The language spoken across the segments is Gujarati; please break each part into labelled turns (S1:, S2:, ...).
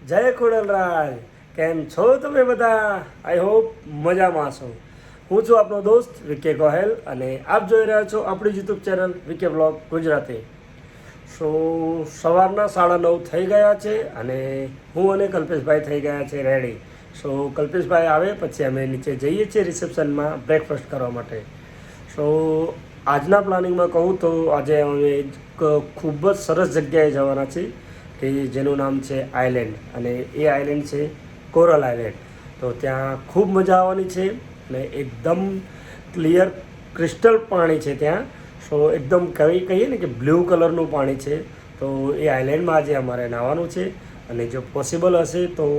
S1: જય ખોડલરાજ, કેમ છો તમે બધા? આઈ હોપ મજામાં છો. હું છું આપનો દોસ્ત વિકે ગોહેલ અને આપ જોઈ રહ્યા છો આપણી યુટ્યુબ ચેનલ વિકે બ્લોગ ગુજરાતી. સો સવારના 9:30 થઈ ગયા છે અને હું અને કલ્પેશભાઈ થઈ ગયા છે રેડી. સો કલ્પેશભાઈ આવે પછી અમે નીચે જઈએ છીએ રિસેપ્શનમાં બ્રેકફાસ્ટ કરવા માટે. સો આજના પ્લાનિંગમાં કહું તો આજે અમે ખૂબ જ સરસ જગ્યાએ જવાના છીએ કે જેનું નામ છે આઇલેન્ડ, અને એ આઇલેન્ડ છે કોરલ આઇલેન્ડ. તો ત્યાં ખૂબ મજા આવવાની છે અને એકદમ ક્લિયર ક્રિસ્ટલ પાણી છે ત્યાં. સો એકદમ કહીએ ને કે બ્લુ કલરનું પાણી છે. તો એ આઇલેન્ડમાં આજે અમારે નાહવાનું છે અને જો પોસિબલ હશે તો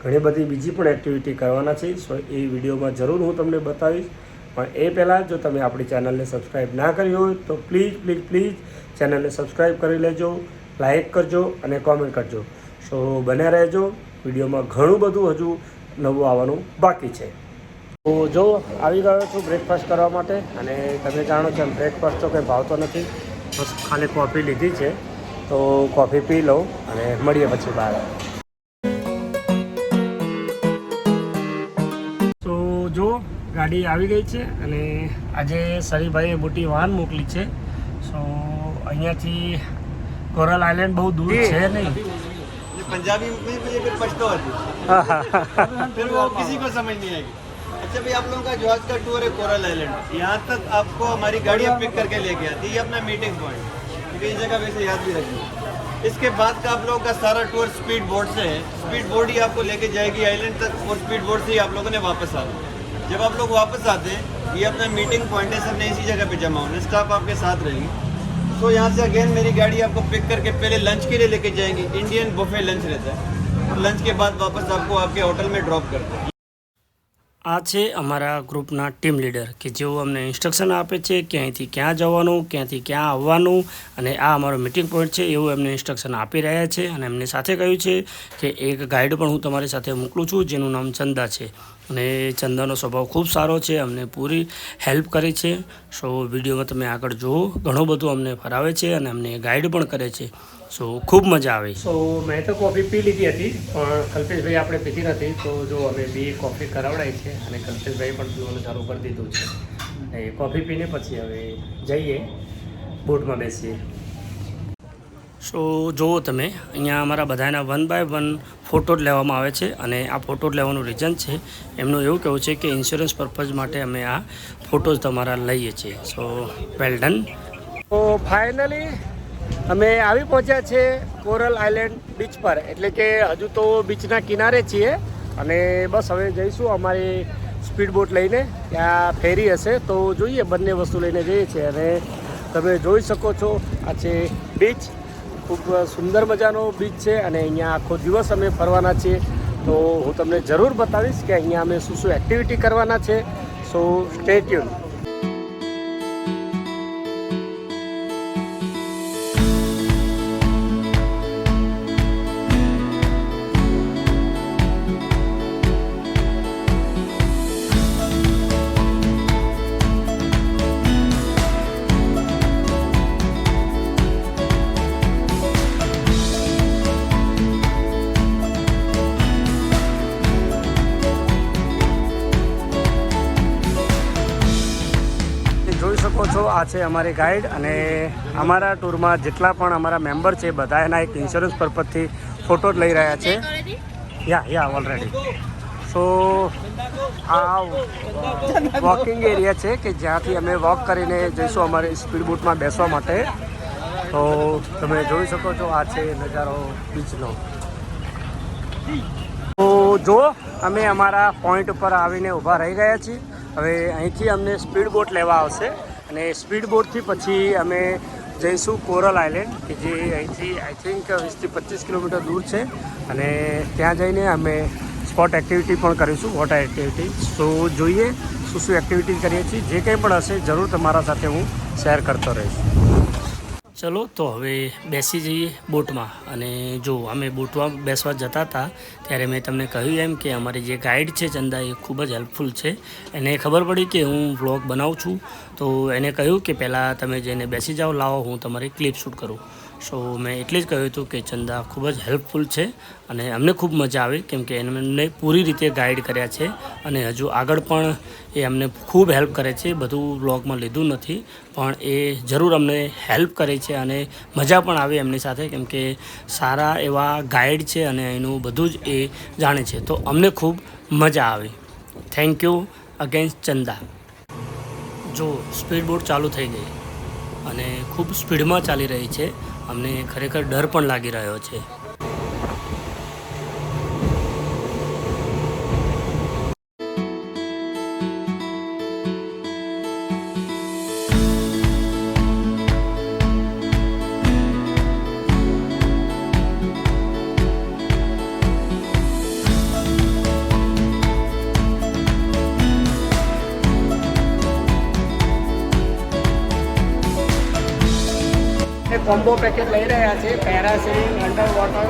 S1: ઘણી બધી બીજી પણ એક્ટિવિટી કરવાના છે. સો એ વિડીયોમાં જરૂર હું તમને બતાવીશ. પણ એ પહેલાં જો તમે આપણી ચેનલને સબસ્ક્રાઈબ ના કરી હોય તો પ્લીઝ ચેનલને સબસ્ક્રાઈબ કરી લેજો, લાઈક કરજો અને કોમેન્ટ કરજો. સો બન્યા રહેજો, વિડીયોમાં ઘણું બધું હજુ નવું આવવાનું બાકી છે. તો જો આવી ગયો છું બ્રેકફાસ્ટ કરવા માટે, અને તમે જાણો છો બ્રેકફાસ્ટ તો કંઈ ભાવતો નથી, બસ ખાલી કોફી લીધી છે. તો કોફી પી લઉં અને મળીએ પછી બહાર. તો જો ગાડી આવી ગઈ છે અને આજે સરીભાઈએ મોટી વાહન મોકલી છે. સો અહીંયાથી કોરલ આઇલેન્ડ બહુ દૂર છે નહીં.
S2: पंजाबी में मुझे फिर पछतो होती फिर वो किसी को समझ नहीं आएगी. अच्छा भाई, आप लोगों का जहाज का टूर है कोरल आइलैंड. यहाँ तक आपको हमारी गाड़ियाँ पिक करके लेके आती है. ये अपना मीटिंग पॉइंट, क्योंकि इस जगह वैसे याद भी रखनी. इसके बाद का आप लोगों का सारा टूर स्पीड बोट से है. स्पीड बोट ही आपको लेके जाएगी आइलैंड तक, और स्पीड बोट से ही आप लोगों ने वापस आना. जब आप लोग वापस आते हैं, ये अपना मीटिंग पॉइंट है, सबने इसी जगह पे जमा होना. स्टाफ आपके साथ रहेगी. तो यहाँ से अगेन मेरी गाड़ी आपको पिक करके पहले लंच के लिए लेके जाएंगी. इंडियन बुफे लंच रहता है, और लंच के बाद वापस आपको आपके होटल में ड्रॉप करते हैं.
S1: આ છે અમારા ગ્રુપના ટીમ લીડર કે જેઓ અમને ઇન્સ્ટ્રક્શન આપે છે કે અહીંથી ક્યાં જવાનું, ક્યાંથી ક્યાં આવવાનું, અને આ અમારો મીટિંગ પોઈન્ટ છે એવું એમને ઇન્સ્ટ્રક્શન આપી રહ્યા છે. અને એમને સાથે કહ્યું છે કે એક ગાઈડ પણ હું તમારી સાથે મોકલું છું જેનું નામ ચંદા છે, અને ચંદાનો સ્વભાવ ખૂબ સારો છે, અમને પૂરી હેલ્પ કરી છે. સો વિડીયોમાં તમે આગળ જુઓ, ઘણું બધું અમને ફરાવે છે અને અમને ગાઈડ પણ કરે છે. સો ખૂબ મજા આવી. સો મેં તો કોફી પી લીધી હતી, પણ કલ્પેશભાઈ આપણે પીધી નથી. તો જો અમે બે કોફી કરાવડાવી છે અને કલ્પેશભાઈ પણ પીવાનું ચાલુ કરી દીધું છે. એ કોફી પીને પછી હવે જઈએ બોટમાં બેસીએ. સો જુઓ તમે, અહીંયા અમારા બધાના 1 બાય 1 ફોટો જ લેવામાં આવે છે, અને આ ફોટો જ લેવાનું રીઝન છે એમનું એવું કહેવું છે કે ઇન્સ્યોરન્સ પર્પઝ માટે અમે આ ફોટોઝ તમારા લઈએ છીએ. સો વેલ ડન. તો ફાઇનલી અમે આવી પહોંચ્યા છે કોરલ આઇલેન્ડ બીચ પર, એટલે કે હજુ તો બીચના કિનારે છીએ અને બસ હવે જઈશું અમારી સ્પીડ બોટ લઈને. ત્યાં ફેરી હશે તો જોઈએ, બંને વસ્તુ લઈને જઈએ છીએ. અને તમે જોઈ શકો છો આ છે બીચ, ખૂબ સુંદર મજાનો બીચ છે અને અહીંયા આખો દિવસ અમે ફરવાના છીએ. તો હું તમને જરૂર બતાવીશ કે અહીંયા અમે શું શું એક્ટિવિટી કરવાના છે. સો સ્ટે ટ્યુન. શકો છો આ છે અમારી ગાઈડ, અને અમારા ટૂરમાં જેટલા પણ અમારા મેમ્બર છે બધા એના એક ઇન્સ્યોરન્સ પર્પઝથી ફોટો જ લઈ રહ્યા છે. યા ઓલરેડી. સો આ વોકિંગ એરિયા છે કે જ્યાંથી અમે વોક કરીને જઈશું અમારી સ્પીડ બોટમાં બેસવા માટે. તો તમે જોઈ શકો છો આ છે નજારો બીચનો. તો જો અમે અમારા પોઈન્ટ ઉપર આવીને ઊભા રહી ગયા છીએ. હવે અહીંથી અમને સ્પીડ બોટ લેવા આવશે અને સ્પીડ બોટથી પછી અમે જઈશું કોરલ આઇલેન્ડ, કે જે અહીંથી આઈ થિંક 20 થી 25 કિલોમીટર દૂર છે. અને ત્યાં જઈને અમે સ્પોટ એક્ટિવિટી પણ કરીશું, વોટર એક્ટિવિટી. તો જોઈએ શું શું એક્ટિવિટી કરીએ છીએ. જે કંઈ પણ હશે જરૂર તમારા સાથે હું શેર કરતો રહીશ. ચલો તો હવે બેસી જઈએ બોટમાં. અને જો અમે બોટમાં બેસવા જતા હતા ત્યારે મેં તમને કહ્યું એમ કે અમારી જે ગાઈડ છે ચંદા એ ખૂબ જ હેલ્પફુલ છે. એને ખબર પડી કે હું વ્લોગ બનાવું છું, તો એને કહ્યું કે પહેલાં તમે જઈને બેસી જાઓ, લાવો હું તમારી ક્લિપ શૂટ કરું. સો મેં એટલે જ કહ્યું હતું કે ચંદા ખૂબ જ હેલ્પફુલ છે અને અમને ખૂબ મજા આવી કેમ કે એમને પૂરી રીતે ગાઈડ કર્યા છે અને હજુ આગળ પણ એ અમને ખૂબ હેલ્પ કરે છે. બધું વ્લોગમાં લીધું નથી પણ એ જરૂર અમને હેલ્પ કરે છે અને મજા પણ આવે એમની સાથે કેમ કે સારા એવા ગાઈડ છે અને એનું બધું જ એ જાણે છે. તો અમને ખૂબ મજા આવી. થેન્ક યુ અગેન્સ્ટ ચંદા. જો સ્પીડ બોટ ચાલુ થઈ ગઈ અને ખૂબ સ્પીડમાં ચાલી રહી છે. અમને ખરેખર ડર પણ લાગી રહ્યો છે. કોમ્બો પેકેજ લઈ રહ્યા છે. Parasailing, under water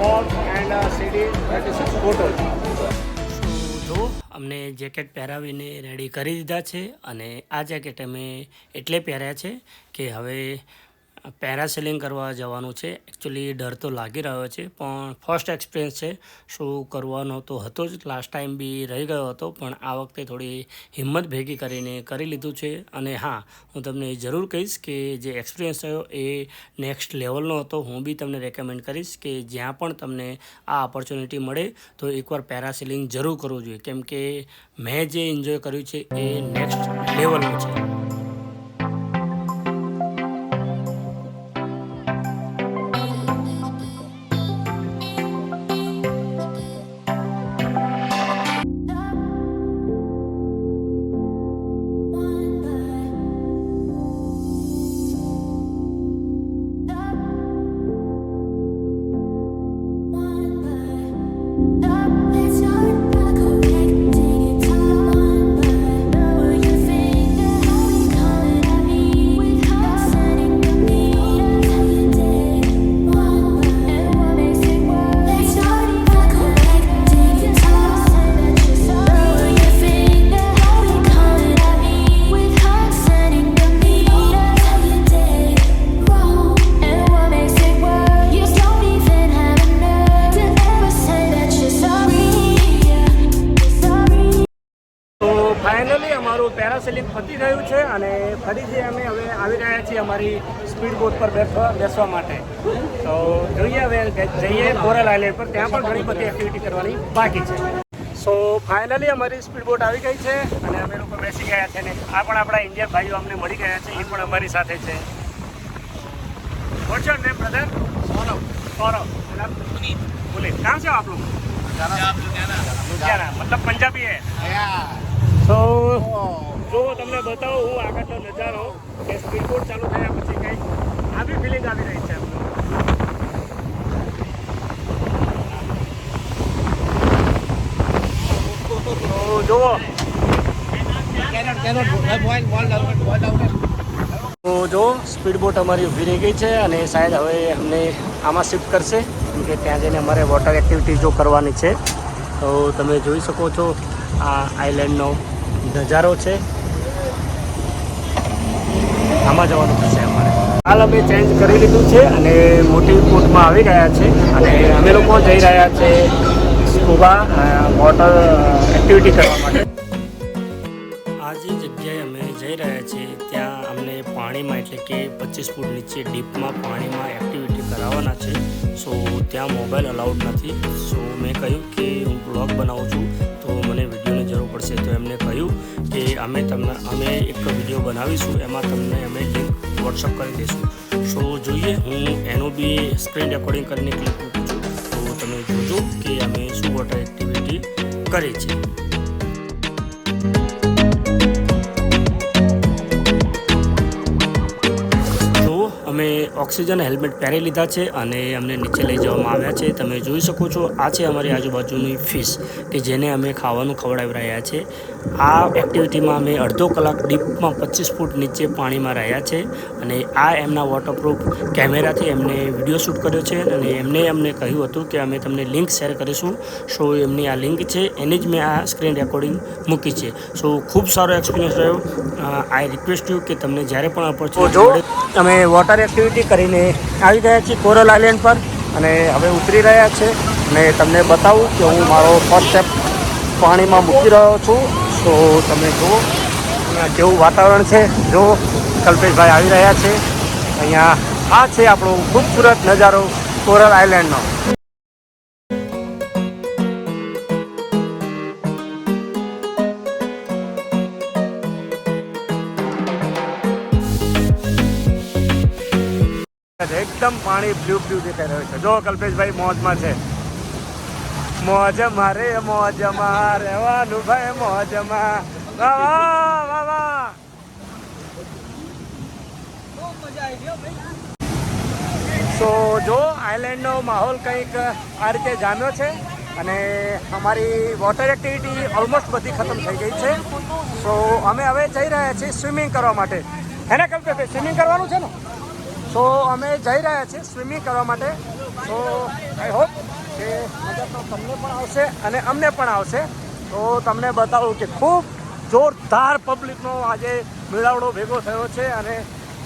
S1: walk and CD 36 bottle. જો અમને જેકેટ પહેરાવીને રેડી કરી દીધા છે અને આ જેકેટ અમે એટલે પહેર્યા છે કે હવે પેરાસેલિંગ કરવા જવાનું છે. એકચ્યુઅલી ડર તો લાગી રહ્યો છે પણ ફર્સ્ટ એક્સપિરિયન્સ છે. શું કરવાનો તો હતો જ, લાસ્ટ ટાઈમ બી રહી ગયો હતો પણ આ વખતે થોડી હિંમત ભેગી કરીને કરી લીધું છે. અને હા, હું તમને જરૂર કહીશ કે જે એક્સપિરિયન્સ થયો એ નેક્સ્ટ લેવલનો હતો. હું બી તમને રેકમેન્ડ કરીશ કે જ્યાં પણ તમને આ ઓપોર્ચ્યુનિટી મળે તો એકવાર પેરાસેલિંગ જરૂર કરવું જોઈએ કેમ કે મેં જે એન્જોય કર્યું છે એ નેક્સ્ટ લેવલનું છે. ફાઇનલી અમારું પેરાસેલિંગ પતી ગયું છે અને ફરીથી અમે હવે આવી રહ્યા છીએ અમારી સ્પીડ બોટ પર બેસવા માટે. તો જોઈએ હવે જઈએ કોરલ આઇલેન્ડ પર. ત્યાં પણ ઘણી બધી એક્ટિવિટી કરવાની બાકી છે. સો ફાઇનલી અમારી સ્પીડ બોટ આવી ગઈ છે અને અમે લોકો બેસી ગયા છે ને આ પણ આપણા ઇન્ડિયન ભાઈઓ અમને મળી ગયા છે. એ પણ અમારી સાથે છે. What's your name brother? Saurabh. Puneet. कहाँ से हो आप लोग? लुधियाना. मतलब पंजाबी है. તો જો તમને બતાવું હું આગળનો નજારો કે સ્પીડ બોટ ચાલુ થયા પછી કંઈક આવી ફિલિંગ આવી રહી છે અમને. તો જુઓ તો જો સ્પીડ બોટ અમારી ઊભી રહી ગઈ છે અને શાયદ હવે અમને આમાં શિફ્ટ કરશે કેમ કે ત્યાં જઈને અમારે વોટર એક્ટિવિટી જો કરવાની છે. તો તમે જોઈ શકો છો આ આઇલેન્ડનો નજારો છે. આમાં જવાનું થશે અમારે. હાલ અમે ચેન્જ કરી લીધું છે અને મોટી બોટમાં આવી ગયા છે અને અમે લોકો જઈ રહ્યા છે સ્કૂબા વોટર એક્ટિવિટી કરવા માટે. આ જે જગ્યાએ અમે જઈ રહ્યા છીએ ત્યાં અમને પાણીમાં એટલે કે 25 ફૂટ નીચે ડીપમાં પાણીમાં એક્ટિવિટી કરાવવાના છે. સો ત્યાં મોબાઈલ અલાઉડ નથી. સો મેં કહ્યું કે હું બ્લોગ બનાવું છું તો મને વિડીયોની જરૂર પડશે. તો એમને કહ્યું કે અમે એક વિડીયો બનાવીશું એમાં તમને અમે લિંક વોટ્સઅપ કરી દઈશું. સો જોઈએ હું એનું બી સ્ક્રીન રેકોર્ડિંગ કરીને ક્લિપ મૂકું છું તો તમે જોજો કે અમે શું વોટર એક્ટિવિટી કરી છે. અમે ઓક્સિજન હેલ્મેટ પહેરી લીધા છે અને અમને નીચે લઈ જવામાં આવ્યા છે. તમે જોઈ શકો છો આ છે અમારી આજુબાજુની ફિશ કે જેને અમે ખાવાનું ખવડાવી રહ્યા છે. આ એક્ટિવિટીમાં અમે અડધો કલાક ડીપમાં 25 ફૂટ નીચે પાણીમાં રહ્યા છે અને આ એમના વોટરપ્રૂફ કેમેરાથી એમને વિડીયો શૂટ કર્યો છે અને એમને અમને કહ્યું હતું કે અમે તમને લિંક શેર કરીશું. સો એમની આ લિંક છે એની જ મેં આ સ્ક્રીન રેકોર્ડિંગ મૂકી છે. સો ખૂબ સારો એક્સપિરિયન્સ રહ્યો. આઈ રિક્વેસ્ટ યુ કે તમને જ્યારે પણ ઓપોર્ચ્યુનિટી મળે. અમે વોટર એક્ટિવિટી કરીને આવી ગયા છીએ કોરલ આઇલેન્ડ પર અને હવે ઉતરી રહ્યા છે અને તમને બતાવું કે હું મારો ફર્સ્ટ સ્ટેપ પાણીમાં મૂકી રહ્યો છું. તો તમે જુઓ અહીંયા કેવું વાતાવરણ છે. જો કલ્પેશભાઈ આવી રહ્યા છે. અહીંયા આ છે આપણો ખૂબસૂરત નજારો કોરલ આઇલેન્ડનો. એકદમ પાણી બ્લુ દેખાઈ રહ્યું છે. જો કલ્પેશભાઈ મોજમાં છે. મોજમાં રે મોજમાં રહેવાનું ભાઈ મોજમાં. વાહ વાહ વાહ વાહ. સો જો આઇલેન્ડનો માહોલ કંઈક આ રીતે જામ્યો છે અને અમારી વોટર એક્ટિવિટી ઓલમોસ્ટ બધી ખતમ થઈ ગઈ છે. સો અમે હવે જઈ રહ્યા છીએ સ્વિમિંગ કરવા માટે. હે ને કલ્પેશભાઈ, સ્વિમિંગ કરવાનું છે ને? સો અમે જઈ રહ્યા છીએ સ્વિમિંગ કરવા માટે. સો આઈ હોપ કે મજા તો તમને પણ આવશે અને અમને પણ આવશે. તો તમને બતાવું કે ખૂબ જોરદાર પબ્લિકનો આજે મેળાવડો ભેગો થયો છે અને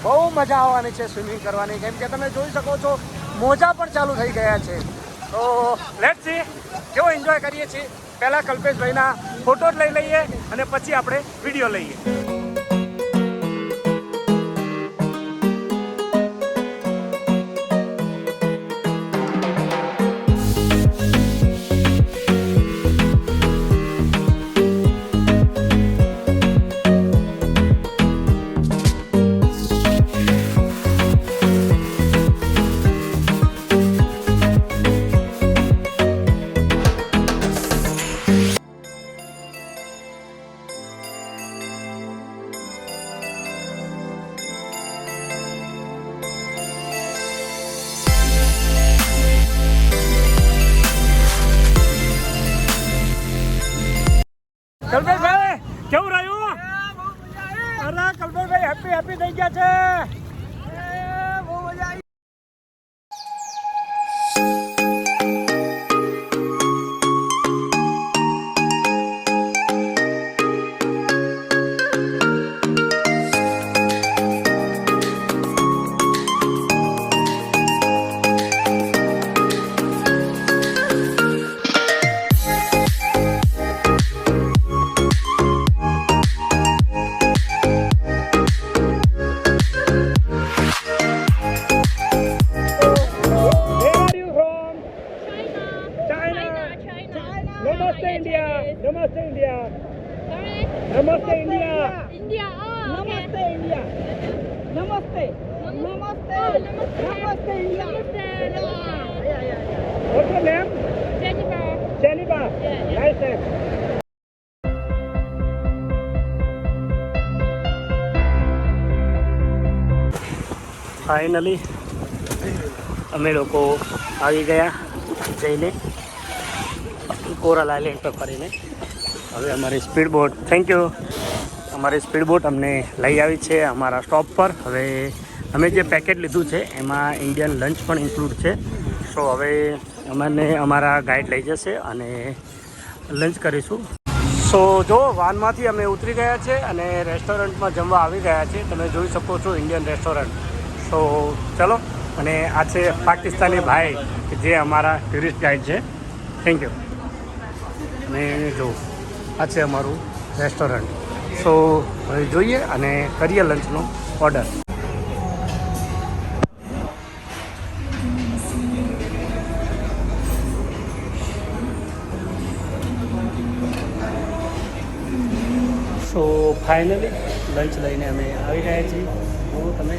S1: બહુ મજા આવવાની છે સ્વિમિંગ કરવાની. કેમ કે તમે જોઈ શકો છો મોજા પણ ચાલુ થઈ ગયા છે. તો લેટ્સ સી કેવો એન્જોય કરીએ છીએ. પહેલાં કલ્પેશભાઈના ફોટો લઈ લઈએ અને પછી આપણે વિડીયો લઈએ. કલ્પેશભાઈ કેવું રહ્યું? અરે કલ્પેશભાઈ હેપી થઈ ગયા છે. બહુ મજા આવી. Namaste India. Namaste India.
S3: Sorry?
S1: Namaste India.
S3: India. Oh,
S4: Namaste
S3: okay.
S4: India. Namaste. Namaste. Namaste India.
S3: Namaste.
S1: What's your name?
S3: Jennifer.
S1: Jennifer.
S3: Yeah.
S1: Nice name. Finally અમે લોકો આવી ગયા જઈને કોરલ આઇલેન્ડ પર ફરીને. હવે અમારી સ્પીડ બોટ અમારી સ્પીડ બોટ અમને લઈ આવી છે અમારા સ્ટોપ પર. હવે અમે જે પેકેટ લીધું છે એમાં ઇન્ડિયન લંચ પણ ઇન્ક્લુડ છે. સો હવે અમને અમારા ગાઈડ લઈ જશે અને લંચ કરીશું. સો જો વાનમાંથી અમે ઉતરી ગયા છે અને રેસ્ટોરન્ટમાં જમવા આવી ગયા છે. તમે જોઈ શકો છો ઇન્ડિયન રેસ્ટોરન્ટ. સો ચલો. અને આ છે પાકિસ્તાની ભાઈ કે જે અમારા ટુરિસ્ટ ગાઈડ છે. Thank you. અને જો આ છે અમારું રેસ્ટોરન્ટ. સો હવે જોઈએ અને કરીએ લંચનો ઓર્ડર. સો ફાઇનલી લંચ લઈને અમે આવી ગયા છીએ. હું તમે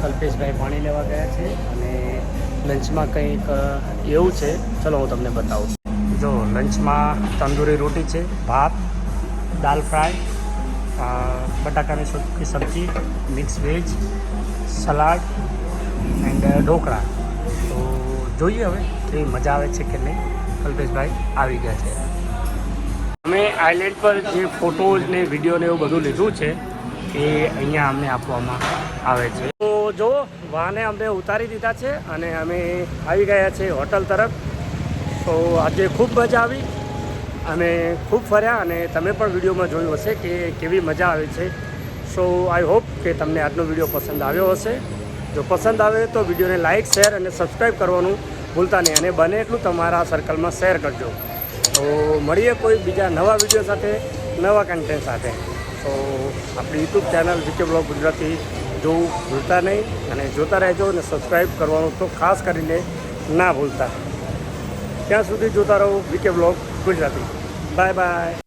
S1: કલ્પેશભાઈ પાણી લેવા ગયા છે અને લંચમાં કંઈક એવું છે. ચલો હું તમને બતાવું. જો લંચમાં તંદૂરી રોટી છે, ભાત, દાલ ફ્રાય, બટાકાની સુકી સબ્જી, mix veg, salad and dhokla. તો જોઈએ હવે કેવી મજા આવે છે કે નહીં. કલ્પેશભાઈ આવી ગયા છે. અમે આઇલેન્ડ પર જે ફોટોઝ ને વિડીયો ને એવું બધું લીધું છે એ અહીંયા અમને આપવામાં આવે છે. તો જો વાહને અમને ઉતારી દીધા છે અને અમે આવી ગયા છે હોટલ તરફ. તો આજે ખૂબ મજા આવી, અમે ખૂબ ફર્યા અને તમે પણ વિડીયોમાં જોયું હશે કે કેવી મજા આવે છે. સો આઈ હોપ કે તમને આજનો વિડીયો પસંદ આવ્યો હશે. જો પસંદ આવે તો વિડીયોને લાઇક, શેર અને સબસ્ક્રાઈબ કરવાનું ભૂલતા નહીં અને બને એટલું તમારા સર્કલમાં શેર કરજો. તો મળીએ કોઈ બીજા નવા વિડીયો સાથે, નવા કન્ટેન્ટ સાથે. તો આપણી YouTube channel VK blog Gujarati જોવું ભૂલતા નહીં અને જોતા રહેજો અને સબસ્ક્રાઈબ કરવાનું તો ખાસ કરીને ના ભૂલતા. ત્યાં સુધી જોતા રહો VK blog Gujarati. Bye bye.